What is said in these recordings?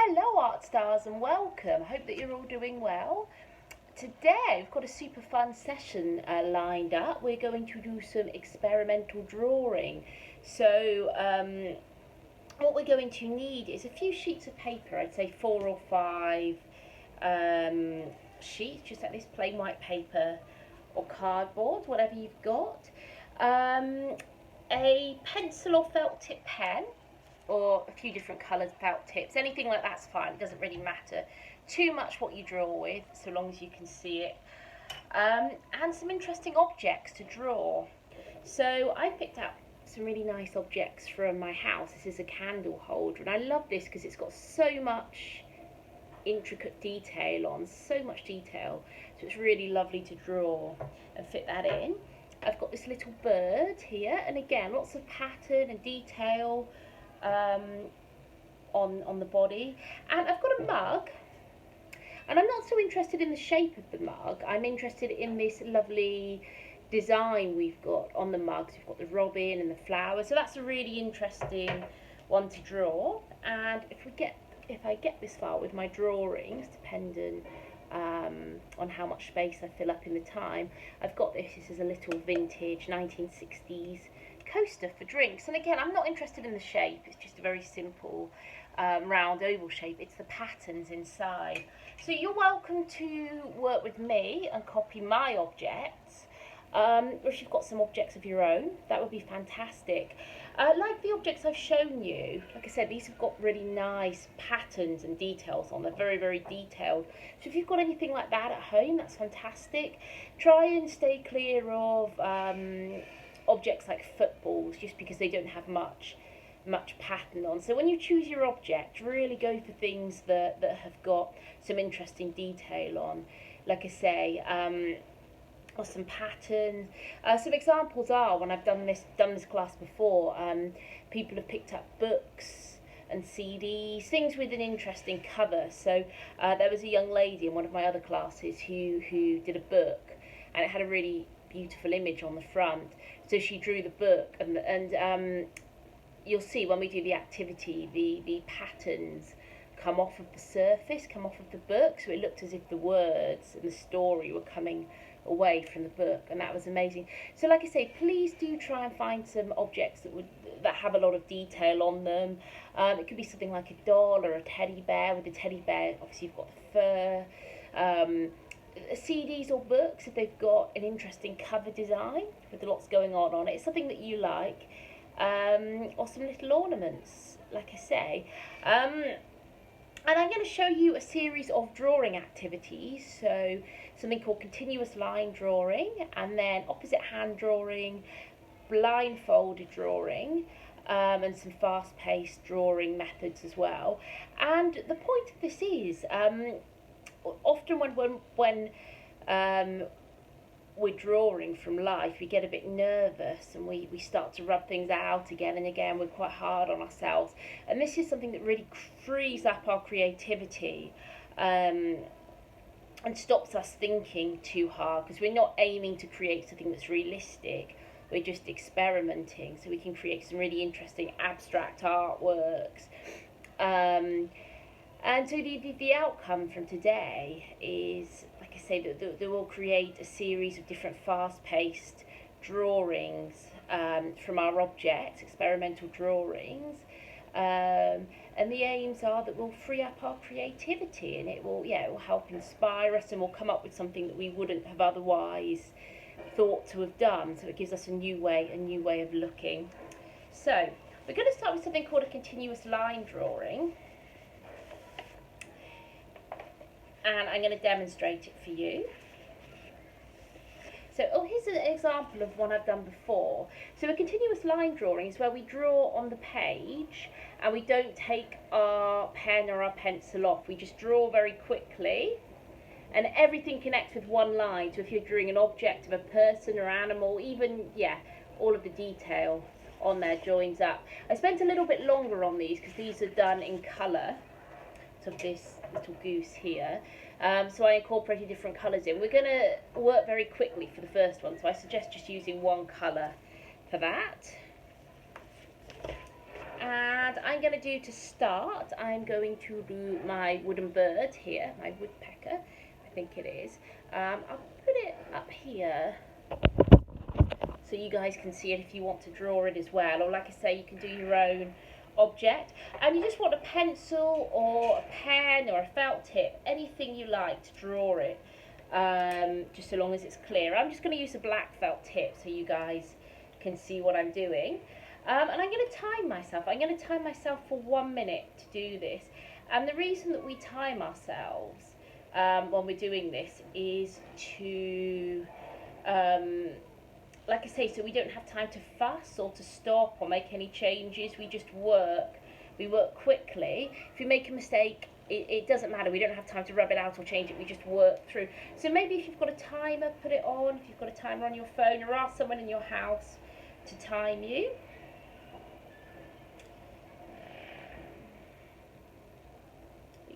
Hello art stars and welcome. I hope that you're all doing well. Today we've got a super fun session lined up. We're going to do some experimental drawing. So what we're going to need is a few sheets of paper, I'd say 4 or 5 sheets, just like this plain white paper or cardboard, whatever you've got. A pencil or felt tip pen, or a few different coloured felt tips, anything like that's fine, it doesn't really matter too much what you draw with, so long as you can see it, and some interesting objects to draw. So I picked up some really nice objects from my house. This is a candle holder, and I love this because it's got so much intricate detail on, so much detail, so it's really lovely to draw and fit that in. I've got this little bird here, and again lots of pattern and detail on the body, and I've got a mug, and I'm not so interested in the shape of the mug. I'm interested in this lovely design we've got on the mugs. We've got the robin and the flower, so that's a really interesting one to draw. And if I get this far with my drawings, dependent on how much space I fill up in the time, I've got this is a little vintage 1960s coaster for drinks. And again, I'm not interested in the shape, it's just a very simple round oval shape. It's the patterns inside. So you're welcome to work with me and copy my objects, or if you've got some objects of your own, that would be fantastic. Like the objects I've shown you, like I said, these have got really nice patterns and details on. They're very, very detailed. So if you've got anything like that at home, that's fantastic. Try and stay clear of objects like footballs, just because they don't have much pattern on. So when you choose your object, really go for things that have got some interesting detail on, like I say, or some patterns. Some examples are, when I've done this class before, people have picked up books and CDs, things with an interesting cover. So there was a young lady in one of my other classes who did a book, and it had a really beautiful image on the front. So she drew the book, and you'll see when we do the activity, the patterns come off of the surface, come off of the book, so it looked as if the words and the story were coming away from the book, and that was amazing. So like I say, please do try and find some objects that have a lot of detail on them. It could be something like a doll or a teddy bear. With the teddy bear, obviously you've got the fur. CDs or books, if they've got an interesting cover design with lots going on it, something that you like, or some little ornaments, like I say. And I'm going to show you a series of drawing activities, so something called continuous line drawing, and then opposite hand drawing, blindfolded drawing, and some fast-paced drawing methods as well. And the point of this is, often when we're drawing from life, we get a bit nervous, and we start to rub things out again and again. We're quite hard on ourselves, and this is something that really frees up our creativity, and stops us thinking too hard, because we're not aiming to create something that's realistic. We're just experimenting, so we can create some really interesting abstract artworks. And so the outcome from today is, like I say, that we'll create a series of different fast-paced drawings from our objects, experimental drawings. And the aims are that we'll free up our creativity, and it will help inspire us, and we'll come up with something that we wouldn't have otherwise thought to have done. So it gives us a new way of looking. So we're going to start with something called a continuous line drawing, and I'm going to demonstrate it for you. So, here's an example of one I've done before. So a continuous line drawing is where we draw on the page, and we don't take our pen or our pencil off. We just draw very quickly, and everything connects with one line. So if you're drawing an object of a person or animal, even, all of the detail on there joins up. I spent a little bit longer on these because these are done in colour. So this little goose here. So I incorporated different colours in. We're going to work very quickly for the first one, so I suggest just using one colour for that. And I'm going to do, to start, I'm going to do my wooden bird here, my woodpecker, I think it is. I'll put it up here so you guys can see it if you want to draw it as well, or like I say, you can do your own object. And you just want a pencil or a pen or a felt tip, anything you like to draw it, just so long as it's clear. I'm just going to use a black felt tip so you guys can see what I'm doing. And I'm going to time myself. I'm going to time myself for 1 minute to do this. And the reason that we time ourselves when we're doing this is to, like I say, so we don't have time to fuss or to stop or make any changes. We just work. We work quickly. If you make a mistake, it doesn't matter. We don't have time to rub it out or change it. We just work through. So maybe if you've got a timer, put it on. If you've got a timer on your phone, or ask someone in your house to time you.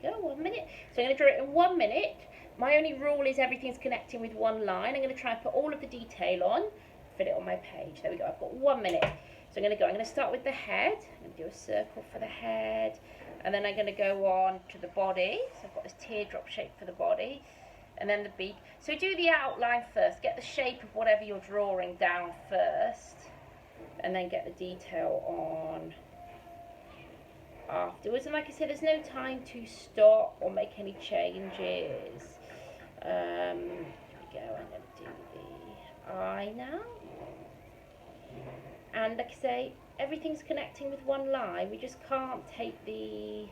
There you go, 1 minute. So I'm going to draw it in 1 minute. My only rule is everything's connecting with one line. I'm going to try and put all of the detail on, fit it on my page. There we go, I've got 1 minute. So I'm going to go, I'm going to start with the head. I'm going to do a circle for the head. And then I'm going to go on to the body. So I've got this teardrop shape for the body. And then the beak. So do the outline first. Get the shape of whatever you're drawing down first. And then get the detail on afterwards. And like I said, there's no time to stop or make any changes. Here we go, I'm going to do the eye now. And like I say, everything's connecting with one line. We just can't take the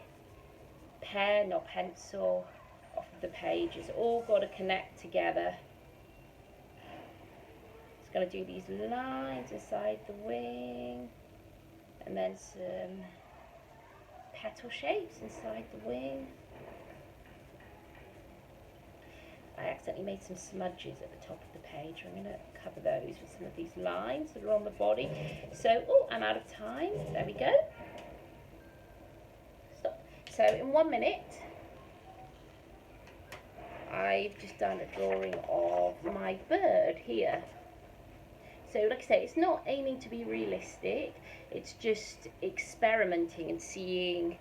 pen or pencil off of the page. It's all got to connect together. Just going to do these lines inside the wing, and then some petal shapes inside the wing. I accidentally made some smudges at the top of the page. I'm going to cover those with some of these lines that are on the body. So, oh, I'm out of time. There we go. Stop. So in 1 minute, I've just done a drawing of my bird here. So like I say, it's not aiming to be realistic. It's just experimenting and seeing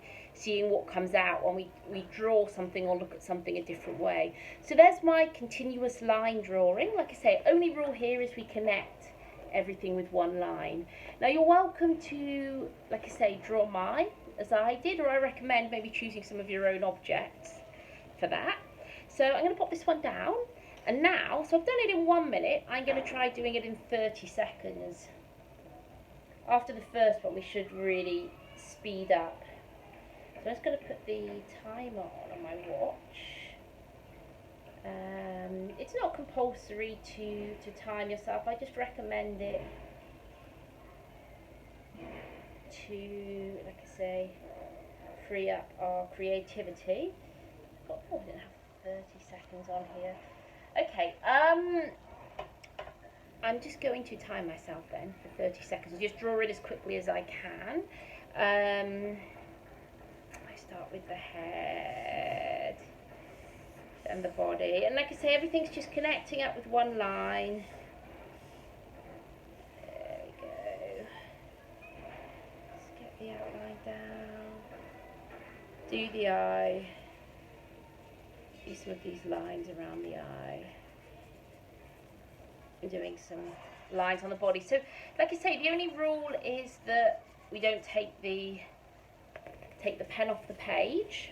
what comes out when we draw something or look at something a different way. So there's my continuous line drawing. Like I say, only rule here is we connect everything with one line. Now you're welcome to, like I say, draw mine as I did, or I recommend maybe choosing some of your own objects for that. So I'm going to pop this one down. And now, so I've done it in 1 minute, I'm going to try doing it in 30 seconds. After the first one, we should really speed up. So I'm just going to put the timer on my watch. It's not compulsory to time yourself. I just recommend it to, like I say, free up our creativity. Oh, I didn't have 30 seconds on here. Okay, I'm just going to time myself then for 30 seconds. I'll just draw it as quickly as I can. I start with the head and the body. And like I say, everything's just connecting up with one line. There we go. Let's get the outline down. Do the eye. Do some of these lines around the eye. And doing some lines on the body. So, like I say, the only rule is that we don't take the pen off the page.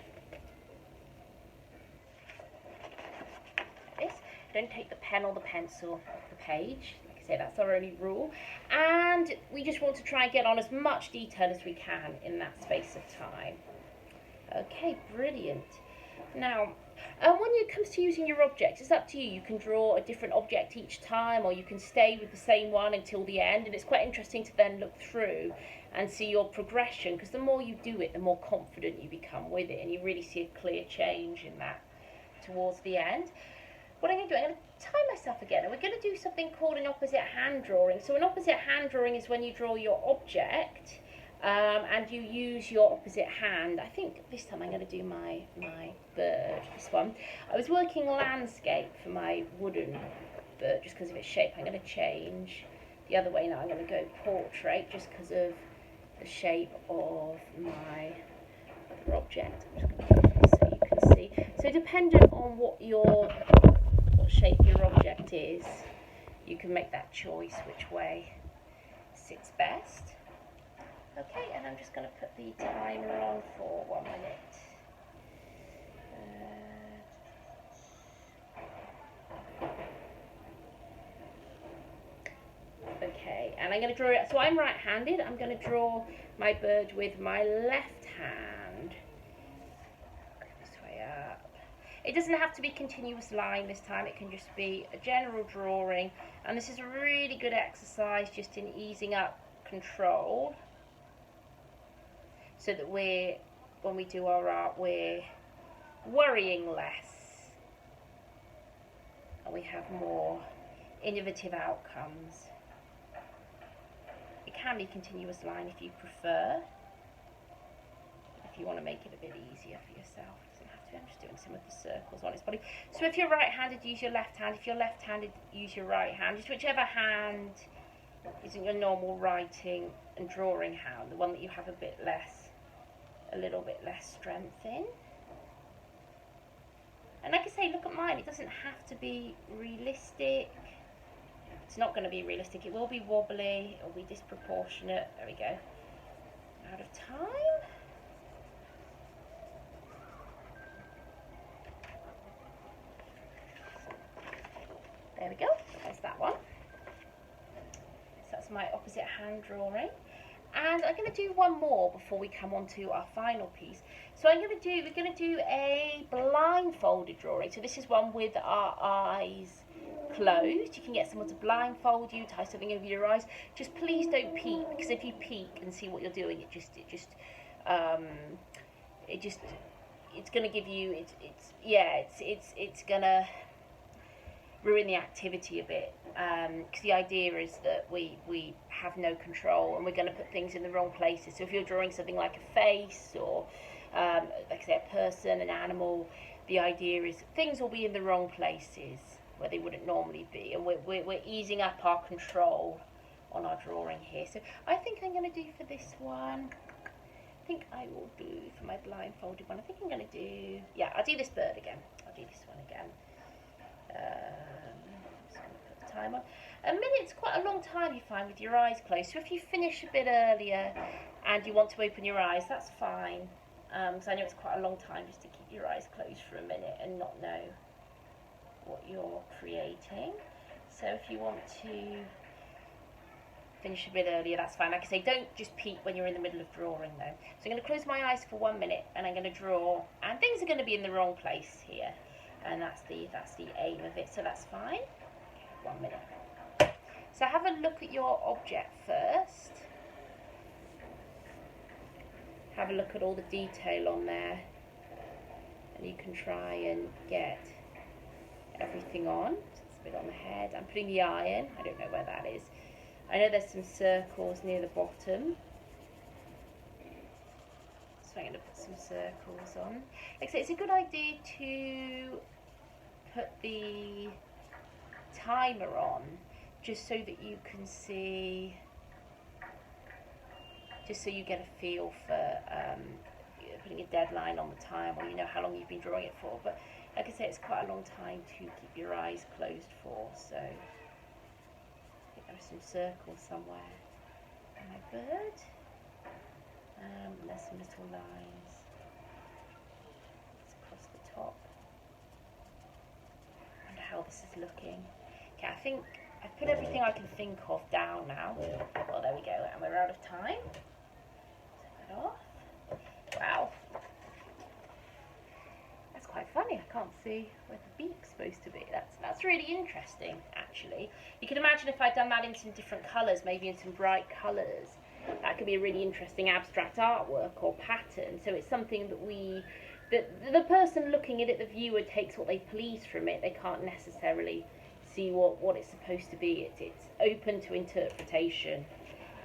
Like this. Don't take the pen or the pencil off the page. Like I say, that's our only rule. And we just want to try and get on as much detail as we can in that space of time. Okay, brilliant. Now, when it comes to using your objects, it's up to you. You can draw a different object each time, or you can stay with the same one until the end. And it's quite interesting to then look through and see your progression, because the more you do it, the more confident you become with it, and you really see a clear change in that towards the end. What I'm going to do, I'm going to time myself again, and we're going to do something called an opposite hand drawing. So an opposite hand drawing is when you draw your object and you use your opposite hand. I think this time I'm going to do my bird, this one. I was working landscape for my wooden bird just because of its shape. I'm going to change the other way now. I'm going to go portrait just because of the shape of my other object. I'm just going to put this so you can see. So dependent on what shape your object is, you can make that choice which way sits best. Okay, and I'm just going to put the timer on for 1 minute. Okay, and I'm going to draw it. So I'm right-handed. I'm going to draw my bird with my left hand. This way up. It doesn't have to be a continuous line this time. It can just be a general drawing. And this is a really good exercise just in easing up control, so that when we do our art, we're worrying less and we have more innovative outcomes. It can be continuous line if you prefer, if you want to make it a bit easier for yourself. It doesn't have to be. I'm just doing some of the circles on its body. So if you're right-handed, use your left hand. If you're left-handed, use your right hand. Just whichever hand isn't your normal writing and drawing hand, the one that you have a little bit less strength in. And like I say, look at mine. It doesn't have to be realistic. It's not going to be realistic. It will be wobbly. It will be disproportionate. There we go. Out of time. There we go. There's that one. So that's my opposite hand drawing. And I'm going to do one more before we come on to our final piece. So we're going to do a blindfolded drawing. So this is one with our eyes closed. You can get someone to blindfold you, tie something over your eyes. Just please don't peek, because if you peek and see what you're doing, it's going to give you, it's going to ruin the activity a bit, because the idea is that we have no control and we're going to put things in the wrong places. So if you're drawing something like a face or like I say, a person, an animal, the idea is things will be in the wrong places where they wouldn't normally be, and we're easing up our control on our drawing here. So I think I'm going to do for this one, I think I will do for my blindfolded one, I think I'm going to do, yeah, I'll do this bird again. I'll do this one again. Just going to put the time on. A minute's quite a long time, you find, with your eyes closed. So if you finish a bit earlier and you want to open your eyes, that's fine. So I know it's quite a long time just to keep your eyes closed for a minute and not know what you're creating. So if you want to finish a bit earlier, that's fine. Like I say, don't just peek when you're in the middle of drawing though. So I'm going to close my eyes for 1 minute and I'm going to draw, and things are going to be in the wrong place here, and that's the aim of it, so that's fine. Okay, 1 minute. So have a look at your object first. Have a look at all the detail on there, and you can try and get everything on. It's a bit on the head. I'm putting the eye in. I don't know where that is. I know there's some circles near the bottom, so I'm going to put some circles on. Like I say, it's a good idea to put the timer on just so that you can see, just so you get a feel for putting a deadline on the time, or you know how long you've been drawing it for. But like I say, it's quite a long time to keep your eyes closed for, so I think there are some circles somewhere. And my bird, and there's some little lines. It's across the top. I wonder how this is looking. Okay, I think I've put everything I can think of down now. Well, there we go, and we're out of time. Take that off. Wow. That's quite funny. I can't see where the beak's supposed to be. That's really interesting, actually. You can imagine if I'd done that in some different colours, maybe in some bright colours, that could be a really interesting abstract artwork or pattern. So it's something that the person looking at it, the viewer, takes what they please from it. They can't necessarily see what it's supposed to be. It's open to interpretation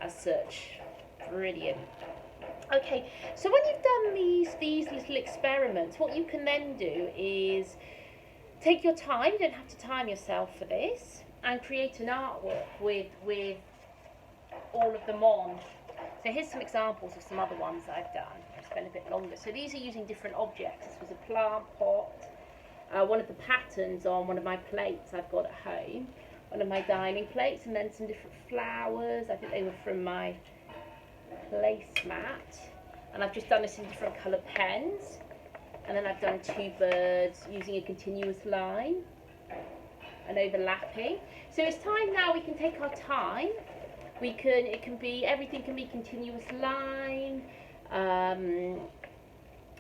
as such. Brilliant. Okay, so when you've done these little experiments, what you can then do is take your time. You don't have to time yourself for this, and create an artwork with all of them on. So here's some examples of some other ones that I've done. I've spent a bit longer. So these are using different objects. This was a plant pot, one of the patterns on one of my plates I've got at home, one of my dining plates, and then some different flowers. I think they were from my placemat. And I've just done this in different colour pens. And then I've done two birds using a continuous line and overlapping. So it's time now we can take our time. Everything can be continuous line,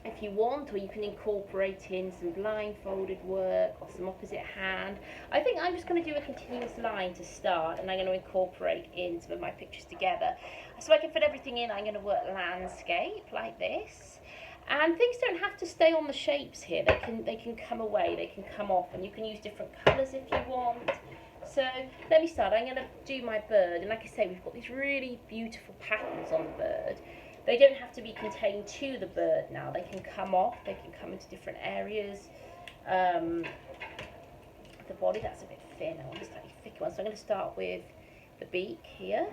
if you want, or you can incorporate in some blindfolded work or some opposite hand. I think I'm just going to do a continuous line to start, and I'm going to incorporate in some of my pictures together. So I can fit everything in, I'm going to work landscape like this. And things don't have to stay on the shapes here. They can come away, they can come off, and you can use different colours if you want. So let me start. I'm going to do my bird, and like I say, we've got these really beautiful patterns on the bird. They don't have to be contained to the bird now. They can come off, they can come into different areas. The body, that's a bit thin. I want a slightly thicker one. So I'm going to start with the beak here.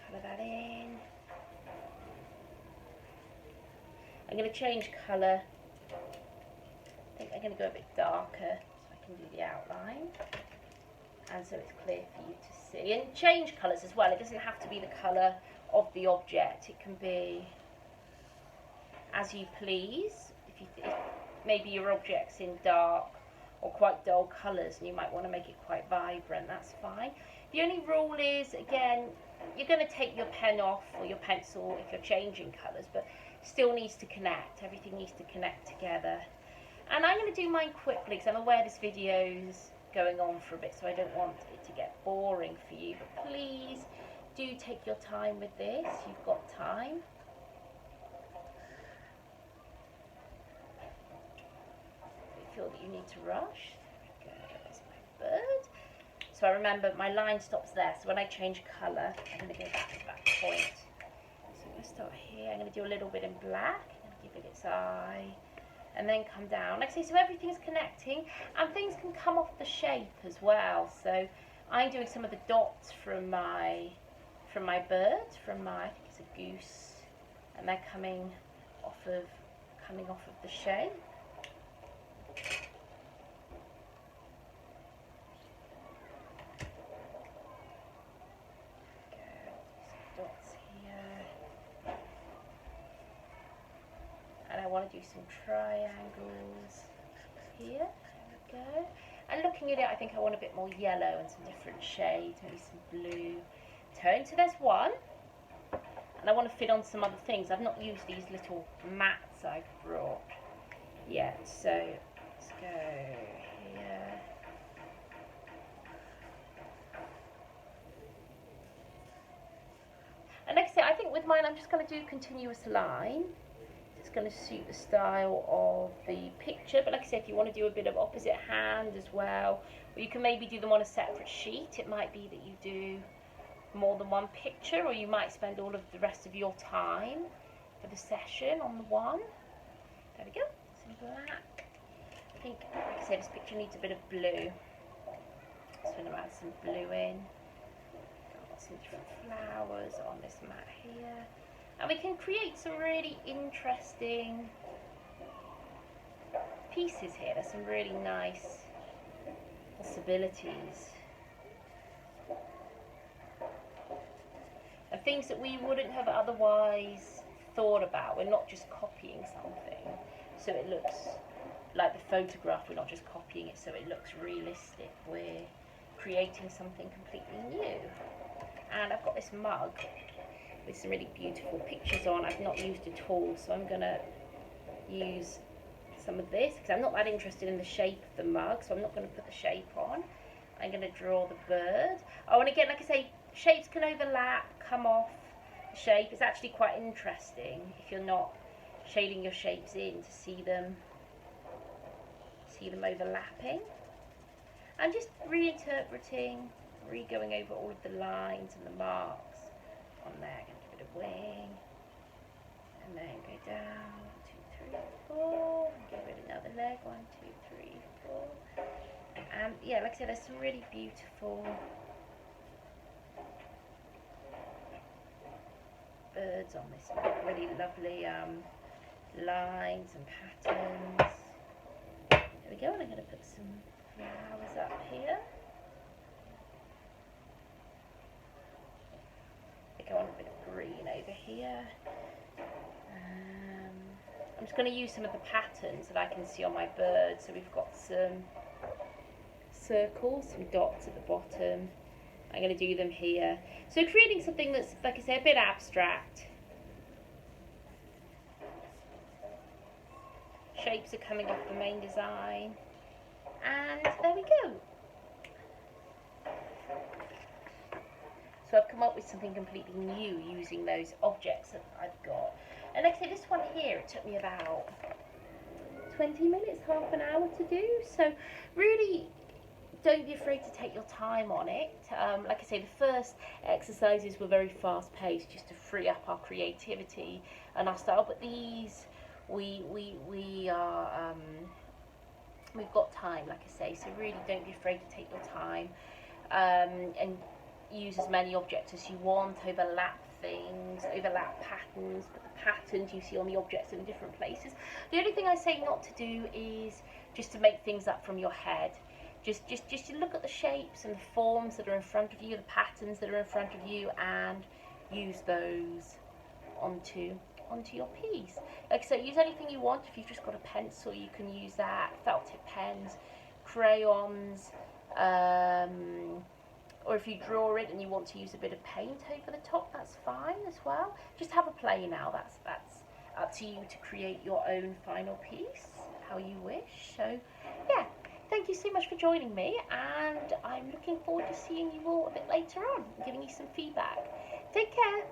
Colour that in. I'm going to change colour. I think I'm going to go a bit darker so I can do the outline, and so it's clear for you to see. And change colours as well. It doesn't have to be the colour of the object. It can be as you please. If maybe your object's in dark or quite dull colours and you might want to make it quite vibrant, that's fine. The only rule is, again, you're going to take your pen off or your pencil if you're changing colours, but still needs to connect. Everything needs to connect together. And I'm going to do mine quickly because I'm aware this video's going on for a bit, so I don't want it to get boring for you. But please do take your time with this. You've got time. If you feel that you need to rush, there we go, there's my bird. So I remember my line stops there, so when I change colour, I'm going to go back to that point. So I'm going to start here. I'm going to do a little bit in black and give it its eye, and then come down. Like I say, so everything's connecting, and things can come off the shape as well. So I'm doing some of the dots from my bird, I think it's a goose, and they're coming off of the shape. I want to do some triangles here. There we go. And looking at it, I think I want a bit more yellow and some different shades, maybe some blue tone. So there's one. And I want to fit on some other things. I've not used these little mats I've brought yet. So let's go here. And like I say, I think with mine, I'm just going to do continuous line. It's going to suit the style of the picture, but like I said, if you want to do a bit of opposite hand as well, or you can maybe do them on a separate sheet. It might be that you do more than one picture, or you might spend all of the rest of your time for the session on the one. There we go, some black. I think, like I said, this picture needs a bit of blue, so I'm going to add some blue in. Got some different flowers on this mat here. And we can create some really interesting pieces here. There's some really nice possibilities. And things that we wouldn't have otherwise thought about. We're not just copying something so it looks like the photograph. We're not just copying it so it looks realistic. We're creating something completely new. And I've got this mug with some really beautiful pictures on. I've not used at all, so I'm going to use some of this because I'm not that interested in the shape of the mug, so I'm not going to put the shape on. I'm going to draw the bird. Oh, and again, like I say, shapes can overlap, come off the shape. It's actually quite interesting if you're not shading your shapes in to see them overlapping. And just reinterpreting, re-going over all of the lines and the marks on there. Give it a bit of wing, and then go down, 1, 2, 3, 4, and give it another leg, 1, 2, 3, 4. And yeah, like I said, there's some really beautiful birds on this mug. Really lovely lines and patterns. There we go, and I'm going to put some flowers up here. I go on a bit of green over here. I'm just going to use some of the patterns that I can see on my bird. So we've got some circles, some dots at the bottom. I'm going to do them here. So creating something that's, like I say, a bit abstract. Shapes are coming off the main design. And there we go. So I've come up with something completely new using those objects that I've got. And like I say, this one here, it took me about 20 minutes, half an hour to do. So really, don't be afraid to take your time on it. Like I say, the first exercises were very fast paced, just to free up our creativity and our style. But these, we are, we've got time, like I say. So really, don't be afraid to take your time and use as many objects as you want. Overlap things, overlap patterns. Put the patterns you see on the objects in different places. The only thing I say not to do is just to make things up from your head. Just to look at the shapes and the forms that are in front of you, the patterns that are in front of you, and use those onto your piece. Like I said, use anything you want. If you've just got a pencil, you can use that. Felt tip pens, crayons, or if you draw it and you want to use a bit of paint over the top, that's fine as well. Just have a play now. That's up to you to create your own final piece, how you wish. So, yeah. Thank you so much for joining me, and I'm looking forward to seeing you all a bit later on and giving you some feedback. Take care.